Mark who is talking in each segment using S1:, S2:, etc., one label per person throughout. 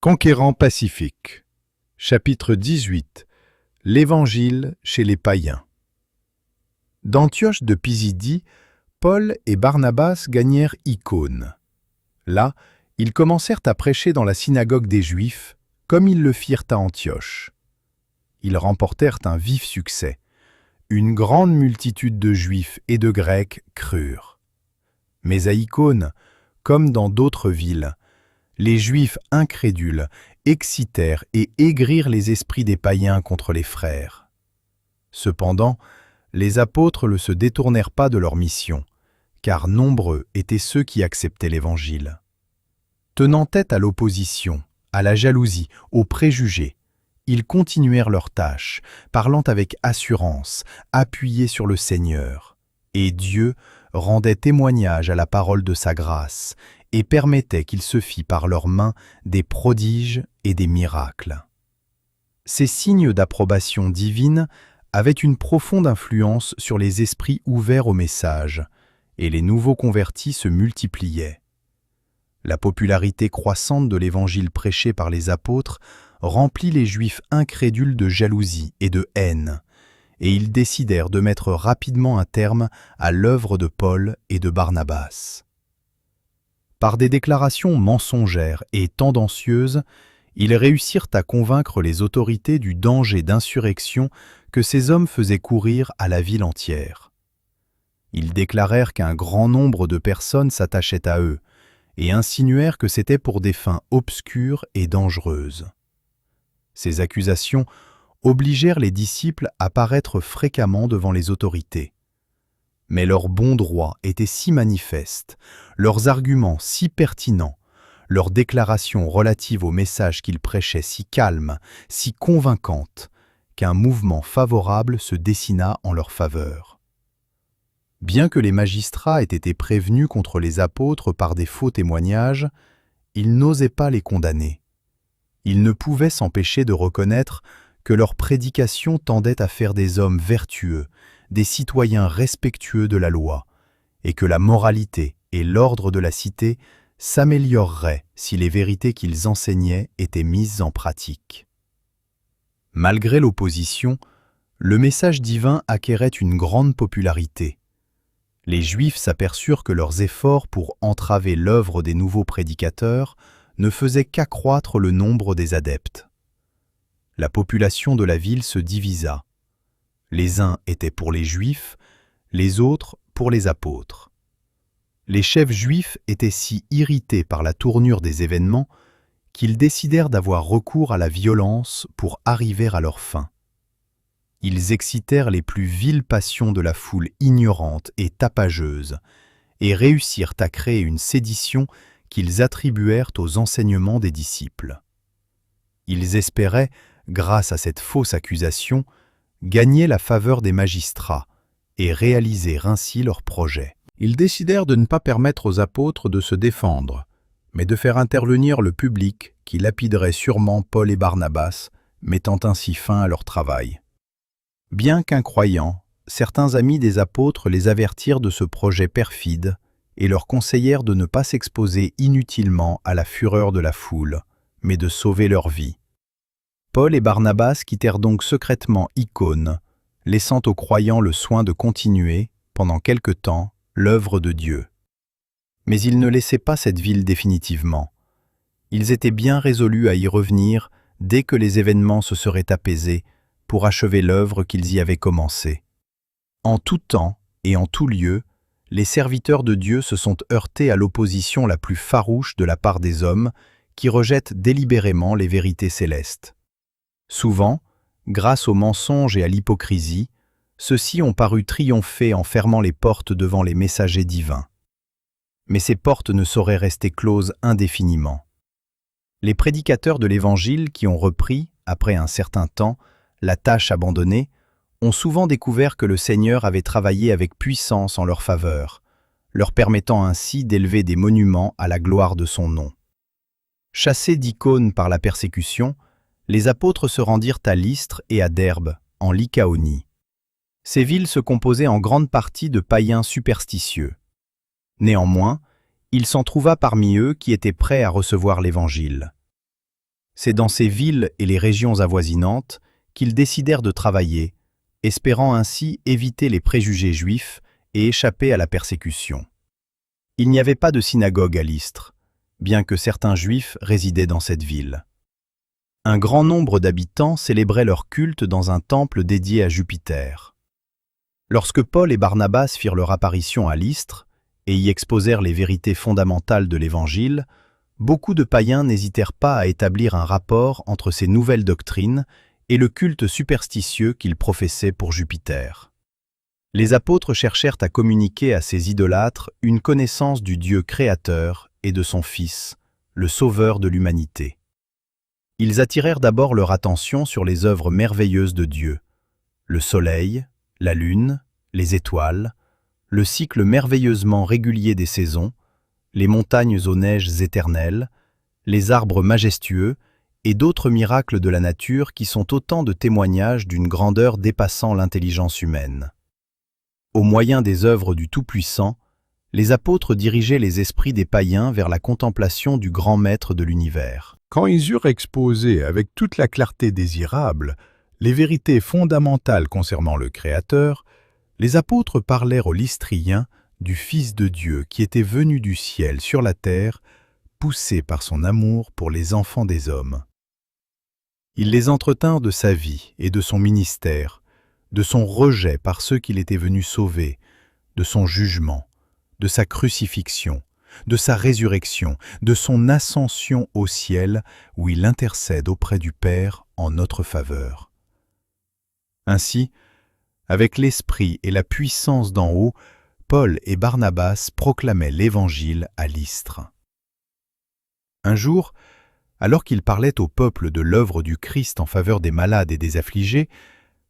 S1: Conquérant pacifique. Chapitre 18. L'Évangile chez les païens. D'Antioche de Pisidie, Paul et Barnabas gagnèrent Icône. Là, ils commencèrent à prêcher dans la synagogue des Juifs, comme ils le firent à Antioche. Ils remportèrent un vif succès. Une grande multitude de Juifs et de Grecs crurent. Mais à Icône, comme dans d'autres villes, les Juifs incrédules excitèrent et aigrirent les esprits des païens contre les frères. Cependant, les apôtres ne se détournèrent pas de leur mission, car nombreux étaient ceux qui acceptaient l'Évangile. Tenant tête à l'opposition, à la jalousie, aux préjugés, ils continuèrent leur tâche, parlant avec assurance, appuyés sur le Seigneur. Et Dieu rendait témoignage à la parole de sa grâce et permettait qu'il se fît par leurs mains des prodiges et des miracles. Ces signes d'approbation divine avaient une profonde influence sur les esprits ouverts au message, et les nouveaux convertis se multipliaient. La popularité croissante de l'Évangile prêché par les apôtres remplit les Juifs incrédules de jalousie et de haine, et ils décidèrent de mettre rapidement un terme à l'œuvre de Paul et de Barnabas. Par des déclarations mensongères et tendancieuses, ils réussirent à convaincre les autorités du danger d'insurrection que ces hommes faisaient courir à la ville entière. Ils déclarèrent qu'un grand nombre de personnes s'attachaient à eux et insinuèrent que c'était pour des fins obscures et dangereuses. Ces accusations obligèrent les disciples à paraître fréquemment devant les autorités. Mais leur bon droit était si manifeste, leurs arguments si pertinents, leurs déclarations relatives au message qu'ils prêchaient si calmes, si convaincantes, qu'un mouvement favorable se dessina en leur faveur. Bien que les magistrats aient été prévenus contre les apôtres par des faux témoignages, ils n'osaient pas les condamner. Ils ne pouvaient s'empêcher de reconnaître que leur prédication tendait à faire des hommes vertueux, des citoyens respectueux de la loi, et que la moralité et l'ordre de la cité s'amélioreraient si les vérités qu'ils enseignaient étaient mises en pratique. Malgré l'opposition, le message divin acquérait une grande popularité. Les Juifs s'aperçurent que leurs efforts pour entraver l'œuvre des nouveaux prédicateurs ne faisaient qu'accroître le nombre des adeptes. La population de la ville se divisa. Les uns étaient pour les Juifs, les autres pour les apôtres. Les chefs juifs étaient si irrités par la tournure des événements qu'ils décidèrent d'avoir recours à la violence pour arriver à leur fin. Ils excitèrent les plus viles passions de la foule ignorante et tapageuse et réussirent à créer une sédition qu'ils attribuèrent aux enseignements des disciples. Ils espéraient, grâce à cette fausse accusation, gagner la faveur des magistrats et réaliser ainsi leur projet. Ils décidèrent de ne pas permettre aux apôtres de se défendre, mais de faire intervenir le public qui lapiderait sûrement Paul et Barnabas, mettant ainsi fin à leur travail. Bien qu'incroyants, certains amis des apôtres les avertirent de ce projet perfide et leur conseillèrent de ne pas s'exposer inutilement à la fureur de la foule, mais de sauver leur vie. Paul et Barnabas quittèrent donc secrètement Icône, laissant aux croyants le soin de continuer, pendant quelque temps, l'œuvre de Dieu. Mais ils ne laissaient pas cette ville définitivement. Ils étaient bien résolus à y revenir dès que les événements se seraient apaisés pour achever l'œuvre qu'ils y avaient commencée. En tout temps et en tout lieu, les serviteurs de Dieu se sont heurtés à l'opposition la plus farouche de la part des hommes qui rejettent délibérément les vérités célestes. Souvent, grâce aux mensonges et à l'hypocrisie, ceux-ci ont paru triompher en fermant les portes devant les messagers divins. Mais ces portes ne sauraient rester closes indéfiniment. Les prédicateurs de l'Évangile qui ont repris, après un certain temps, la tâche abandonnée, ont souvent découvert que le Seigneur avait travaillé avec puissance en leur faveur, leur permettant ainsi d'élever des monuments à la gloire de son nom. Chassés d'Icône par la persécution, les apôtres se rendirent à Lystre et à Derbe, en Lycaonie. Ces villes se composaient en grande partie de païens superstitieux. Néanmoins, il s'en trouva parmi eux qui étaient prêts à recevoir l'Évangile. C'est dans ces villes et les régions avoisinantes qu'ils décidèrent de travailler, espérant ainsi éviter les préjugés juifs et échapper à la persécution. Il n'y avait pas de synagogue à Lystre, bien que certains juifs résidaient dans cette ville. Un grand nombre d'habitants célébraient leur culte dans un temple dédié à Jupiter. Lorsque Paul et Barnabas firent leur apparition à Lystre et y exposèrent les vérités fondamentales de l'Évangile, beaucoup de païens n'hésitèrent pas à établir un rapport entre ces nouvelles doctrines et le culte superstitieux qu'ils professaient pour Jupiter. Les apôtres cherchèrent à communiquer à ces idolâtres une connaissance du Dieu créateur et de son Fils, le Sauveur de l'humanité. Ils attirèrent d'abord leur attention sur les œuvres merveilleuses de Dieu, le soleil, la lune, les étoiles, le cycle merveilleusement régulier des saisons, les montagnes aux neiges éternelles, les arbres majestueux et d'autres miracles de la nature qui sont autant de témoignages d'une grandeur dépassant l'intelligence humaine. Au moyen des œuvres du Tout-Puissant, les apôtres dirigeaient les esprits des païens vers la contemplation du grand maître de l'univers.
S2: Quand ils eurent exposé avec toute la clarté désirable les vérités fondamentales concernant le Créateur, les apôtres parlèrent aux Lystriens du Fils de Dieu qui était venu du ciel sur la terre, poussé par son amour pour les enfants des hommes. Ils les entretinrent de sa vie et de son ministère, de son rejet par ceux qu'il était venu sauver, de son jugement, de sa crucifixion, de sa résurrection, de son ascension au ciel où il intercède auprès du Père en notre faveur. Ainsi, avec l'esprit et la puissance d'en haut, Paul et Barnabas proclamaient l'Évangile à Lystre. Un jour, alors qu'ils parlaient au peuple de l'œuvre du Christ en faveur des malades et des affligés,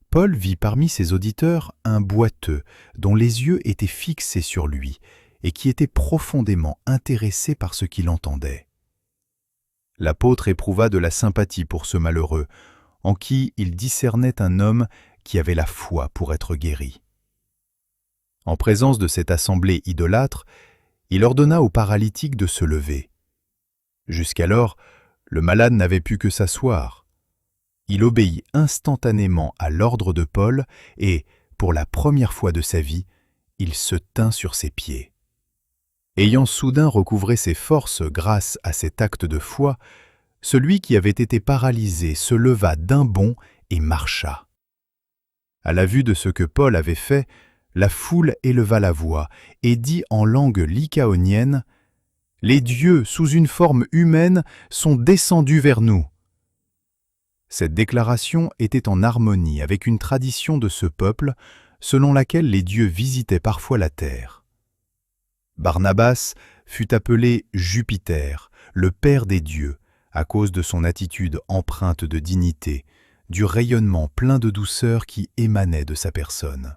S2: Paul vit parmi ses auditeurs un boiteux dont les yeux étaient fixés sur lui et qui était profondément intéressé par ce qu'il entendait. L'apôtre éprouva de la sympathie pour ce malheureux, en qui il discernait un homme qui avait la foi pour être guéri. En présence de cette assemblée idolâtre, il ordonna au paralytique de se lever. Jusqu'alors, le malade n'avait pu que s'asseoir. Il obéit instantanément à l'ordre de Paul et, pour la première fois de sa vie, il se tint sur ses pieds. Ayant soudain recouvré ses forces grâce à cet acte de foi, celui qui avait été paralysé se leva d'un bond et marcha. À la vue de ce que Paul avait fait, la foule éleva la voix et dit en langue lycaonienne « Les dieux, sous une forme humaine, sont descendus vers nous. » Cette déclaration était en harmonie avec une tradition de ce peuple, selon laquelle les dieux visitaient parfois la terre. Barnabas fut appelé Jupiter, le père des dieux, à cause de son attitude empreinte de dignité, du rayonnement plein de douceur qui émanait de sa personne.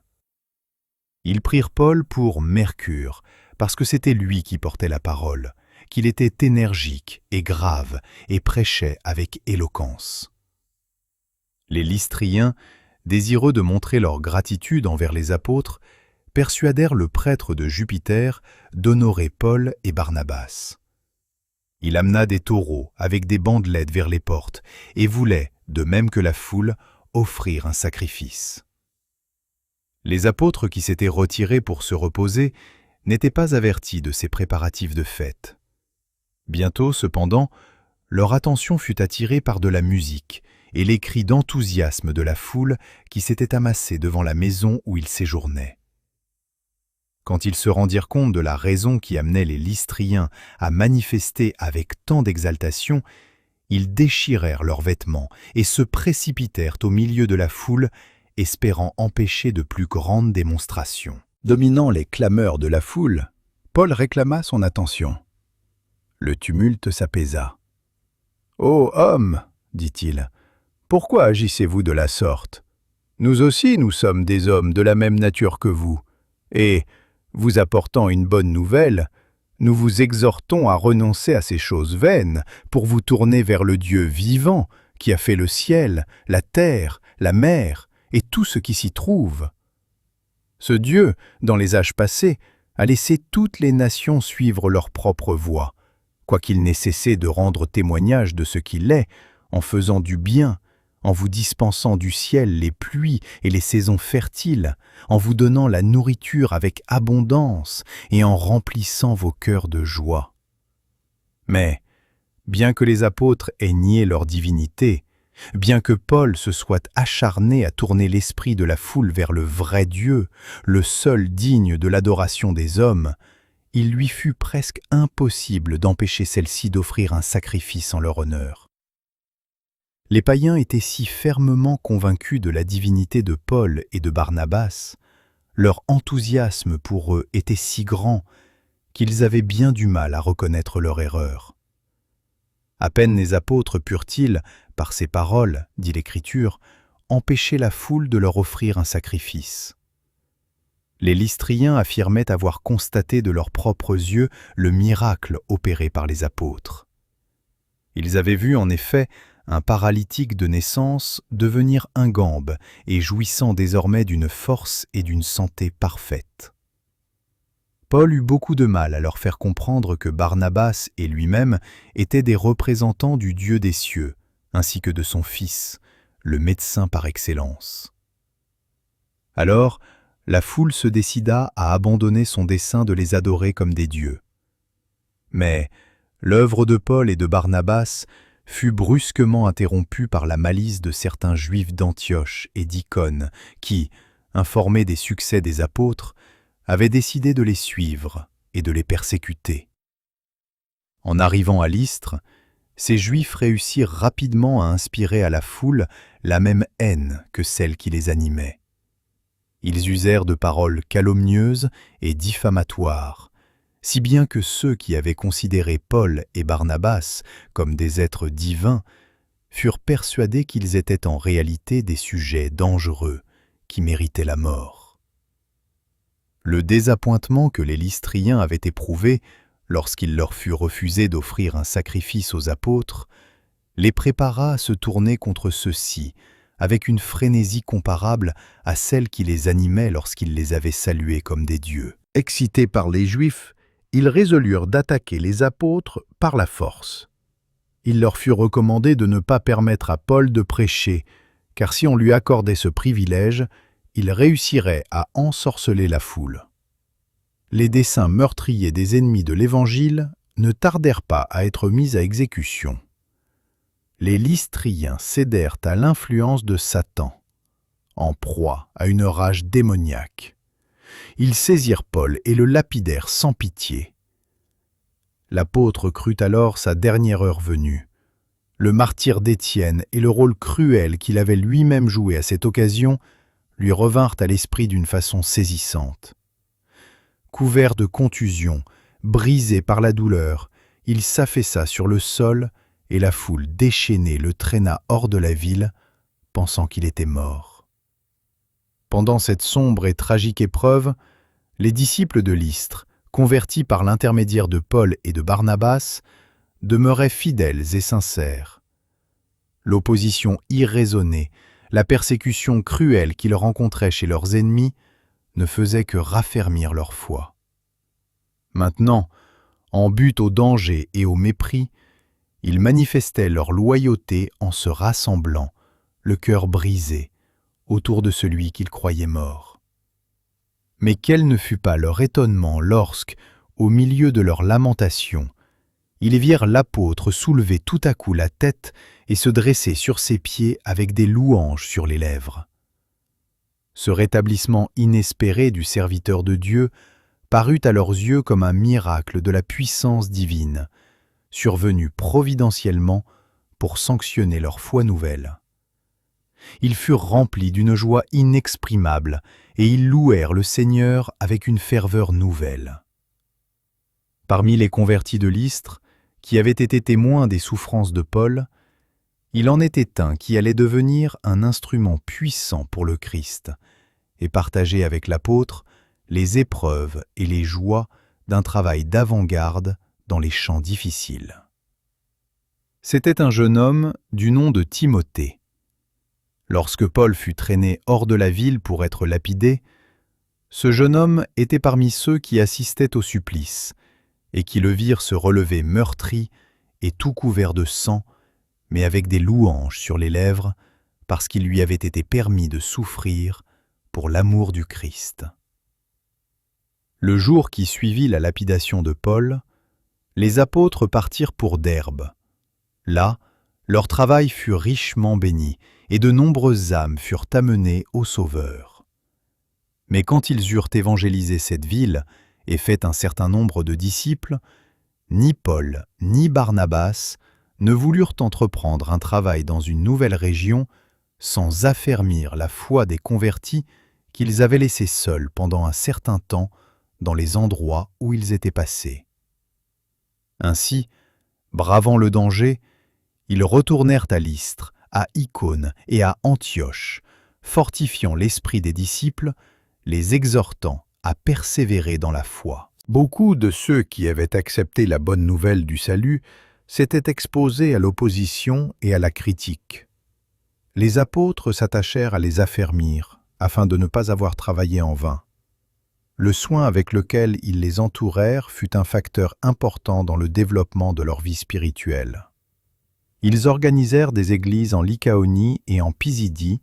S2: Ils prirent Paul pour Mercure, parce que c'était lui qui portait la parole, qu'il était énergique et grave et prêchait avec éloquence. Les Lystriens, désireux de montrer leur gratitude envers les apôtres, persuadèrent le prêtre de Jupiter d'honorer Paul et Barnabas. Il amena des taureaux avec des bandelettes vers les portes et voulait, de même que la foule, offrir un sacrifice. Les apôtres qui s'étaient retirés pour se reposer n'étaient pas avertis de ces préparatifs de fête. Bientôt, cependant, leur attention fut attirée par de la musique et les cris d'enthousiasme de la foule qui s'était amassée devant la maison où ils séjournaient. Quand ils se rendirent compte de la raison qui amenait les Lystriens à manifester avec tant d'exaltation, ils déchirèrent leurs vêtements et se précipitèrent au milieu de la foule, espérant empêcher de plus grandes démonstrations. Dominant les clameurs de la foule, Paul réclama son attention. Le tumulte s'apaisa. « Ô homme, dit-il, pourquoi agissez-vous de la sorte? Nous aussi nous sommes des hommes de la même nature que vous, et, vous apportant une bonne nouvelle, nous vous exhortons à renoncer à ces choses vaines pour vous tourner vers le Dieu vivant qui a fait le ciel, la terre, la mer et tout ce qui s'y trouve. Ce Dieu, dans les âges passés, a laissé toutes les nations suivre leur propre voie, quoiqu'il n'ait cessé de rendre témoignage de ce qu'il est, en faisant du bien, en vous dispensant du ciel les pluies et les saisons fertiles, en vous donnant la nourriture avec abondance et en remplissant vos cœurs de joie. Mais, bien que les apôtres aient nié leur divinité, bien que Paul se soit acharné à tourner l'esprit de la foule vers le vrai Dieu, le seul digne de l'adoration des hommes, il lui fut presque impossible d'empêcher celle-ci d'offrir un sacrifice en leur honneur. Les païens étaient si fermement convaincus de la divinité de Paul et de Barnabas, leur enthousiasme pour eux était si grand qu'ils avaient bien du mal à reconnaître leur erreur. À peine les apôtres purent-ils, par ces paroles, dit l'Écriture, empêcher la foule de leur offrir un sacrifice. Les Lystriens affirmaient avoir constaté de leurs propres yeux le miracle opéré par les apôtres. Ils avaient vu en effet un paralytique de naissance devenir ingambe et jouissant désormais d'une force et d'une santé parfaite. Paul eut beaucoup de mal à leur faire comprendre que Barnabas et lui-même étaient des représentants du Dieu des cieux, ainsi que de son Fils, le médecin par excellence. Alors, la foule se décida à abandonner son dessein de les adorer comme des dieux. Mais l'œuvre de Paul et de Barnabas fut brusquement interrompue par la malice de certains Juifs d'Antioche et d'Icône qui, informés des succès des apôtres, avaient décidé de les suivre et de les persécuter. En arrivant à Lystre, ces Juifs réussirent rapidement à inspirer à la foule la même haine que celle qui les animait. Ils usèrent de paroles calomnieuses et diffamatoires, si bien que ceux qui avaient considéré Paul et Barnabas comme des êtres divins furent persuadés qu'ils étaient en réalité des sujets dangereux qui méritaient la mort. Le désappointement que les Lystriens avaient éprouvé lorsqu'il leur fut refusé d'offrir un sacrifice aux apôtres les prépara à se tourner contre ceux-ci avec une frénésie comparable à celle qui les animait lorsqu'ils les avaient salués comme des dieux. Excités par les Juifs, ils résolurent d'attaquer les apôtres par la force. Il leur fut recommandé de ne pas permettre à Paul de prêcher, car si on lui accordait ce privilège, il réussirait à ensorceler la foule. Les desseins meurtriers des ennemis de l'Évangile ne tardèrent pas à être mis à exécution. Les Lystriens cédèrent à l'influence de Satan, en proie à une rage démoniaque. Ils saisirent Paul et le lapidèrent sans pitié. L'apôtre crut alors sa dernière heure venue. Le martyre d'Étienne et le rôle cruel qu'il avait lui-même joué à cette occasion lui revinrent à l'esprit d'une façon saisissante. Couvert de contusions, brisé par la douleur, il s'affaissa sur le sol et la foule déchaînée le traîna hors de la ville, pensant qu'il était mort. Pendant cette sombre et tragique épreuve, les disciples de Lystre, convertis par l'intermédiaire de Paul et de Barnabas, demeuraient fidèles et sincères. L'opposition irraisonnée, la persécution cruelle qu'ils rencontraient chez leurs ennemis ne faisaient que raffermir leur foi. Maintenant, en butte au danger et au mépris, ils manifestaient leur loyauté en se rassemblant, le cœur brisé, autour de celui qu'ils croyaient mort. Mais quel ne fut pas leur étonnement lorsque, au milieu de leur lamentation, ils virent l'apôtre soulever tout à coup la tête et se dresser sur ses pieds avec des louanges sur les lèvres. Ce rétablissement inespéré du serviteur de Dieu parut à leurs yeux comme un miracle de la puissance divine, survenu providentiellement pour sanctionner leur foi nouvelle. Ils furent remplis d'une joie inexprimable et ils louèrent le Seigneur avec une ferveur nouvelle. Parmi les convertis de Lystre, qui avaient été témoins des souffrances de Paul, il en était un qui allait devenir un instrument puissant pour le Christ et partager avec l'apôtre les épreuves et les joies d'un travail d'avant-garde dans les champs difficiles. C'était un jeune homme du nom de Timothée. Lorsque Paul fut traîné hors de la ville pour être lapidé, ce jeune homme était parmi ceux qui assistaient au supplice et qui le virent se relever meurtri et tout couvert de sang mais avec des louanges sur les lèvres, parce qu'il lui avait été permis de souffrir pour l'amour du Christ. Le jour qui suivit la lapidation de Paul, les apôtres partirent pour Derbe. Là, leur travail fut richement béni, et de nombreuses âmes furent amenées au Sauveur. Mais quand ils eurent évangélisé cette ville et fait un certain nombre de disciples, ni Paul ni Barnabas ne voulurent entreprendre un travail dans une nouvelle région sans affermir la foi des convertis qu'ils avaient laissés seuls pendant un certain temps dans les endroits où ils étaient passés. Ainsi, bravant le danger, ils retournèrent à Lystre, à Icône et à Antioche, fortifiant l'esprit des disciples, les exhortant à persévérer dans la foi. Beaucoup de ceux qui avaient accepté la bonne nouvelle du salut s'étaient exposés à l'opposition et à la critique. Les apôtres s'attachèrent à les affermir, afin de ne pas avoir travaillé en vain. Le soin avec lequel ils les entourèrent fut un facteur important dans le développement de leur vie spirituelle. Ils organisèrent des églises en Lycaonie et en Pisidie,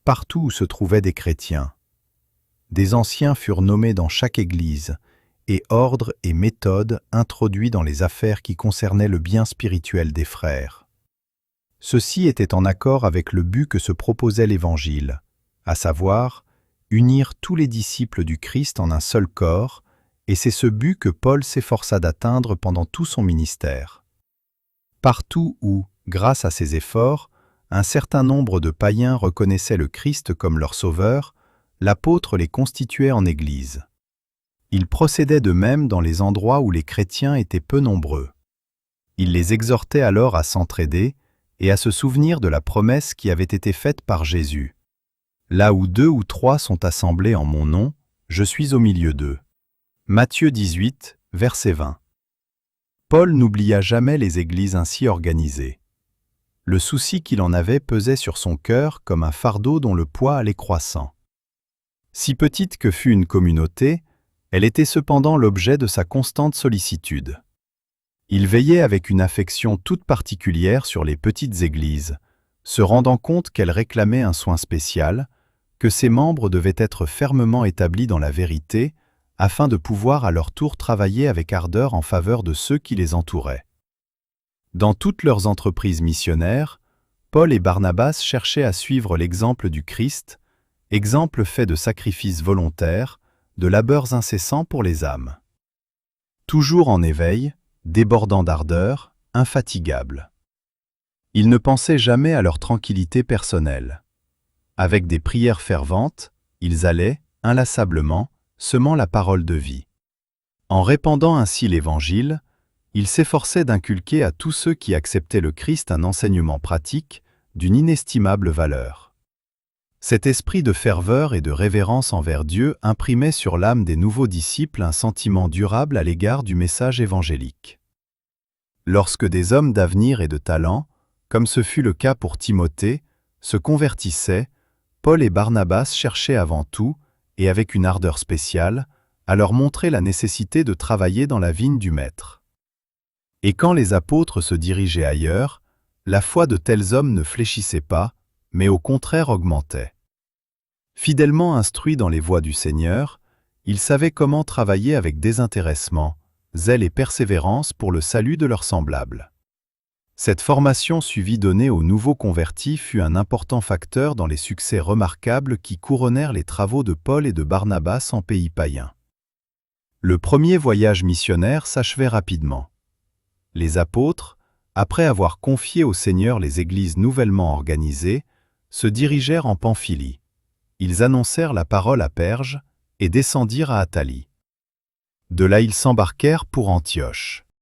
S2: partout où se trouvaient des chrétiens. Des anciens furent nommés dans chaque église, et ordre et méthode introduits dans les affaires qui concernaient le bien spirituel des frères. Ceci était en accord avec le but que se proposait l'Évangile, à savoir unir tous les disciples du Christ en un seul corps, et c'est ce but que Paul s'efforça d'atteindre pendant tout son ministère. Partout où, grâce à ses efforts, un certain nombre de païens reconnaissaient le Christ comme leur sauveur, l'apôtre les constituait en Église. Il procédait de même dans les endroits où les chrétiens étaient peu nombreux. Il les exhortait alors à s'entraider et à se souvenir de la promesse qui avait été faite par Jésus. « Là où 2 ou 3 sont assemblés en mon nom, je suis au milieu d'eux. » Matthieu 18, verset 20. Paul n'oublia jamais les églises ainsi organisées. Le souci qu'il en avait pesait sur son cœur comme un fardeau dont le poids allait croissant. Si petite que fût une communauté, elle était cependant l'objet de sa constante sollicitude. Il veillait avec une affection toute particulière sur les petites églises, se rendant compte qu'elles réclamaient un soin spécial, que ses membres devaient être fermement établis dans la vérité, afin de pouvoir à leur tour travailler avec ardeur en faveur de ceux qui les entouraient. Dans toutes leurs entreprises missionnaires, Paul et Barnabas cherchaient à suivre l'exemple du Christ, exemple fait de sacrifices volontaires, de labeurs incessants pour les âmes. Toujours en éveil, débordant d'ardeur, infatigables. Ils ne pensaient jamais à leur tranquillité personnelle. Avec des prières ferventes, ils allaient, inlassablement, semant la parole de vie. En répandant ainsi l'Évangile, ils s'efforçaient d'inculquer à tous ceux qui acceptaient le Christ un enseignement pratique d'une inestimable valeur. Cet esprit de ferveur et de révérence envers Dieu imprimait sur l'âme des nouveaux disciples un sentiment durable à l'égard du message évangélique. Lorsque des hommes d'avenir et de talent, comme ce fut le cas pour Timothée, se convertissaient, Paul et Barnabas cherchaient avant tout, et avec une ardeur spéciale, à leur montrer la nécessité de travailler dans la vigne du Maître. Et quand les apôtres se dirigeaient ailleurs, la foi de tels hommes ne fléchissait pas, mais au contraire augmentait. Fidèlement instruits dans les voies du Seigneur, ils savaient comment travailler avec désintéressement, zèle et persévérance pour le salut de leurs semblables. Cette formation suivie donnée aux nouveaux convertis fut un important facteur dans les succès remarquables qui couronnèrent les travaux de Paul et de Barnabas en pays païens. Le premier voyage missionnaire s'achevait rapidement. Les apôtres, après avoir confié au Seigneur les églises nouvellement organisées, se dirigèrent en Pamphylie. Ils annoncèrent la parole à Perge et descendirent à Attalie. De là ils s'embarquèrent pour Antioche.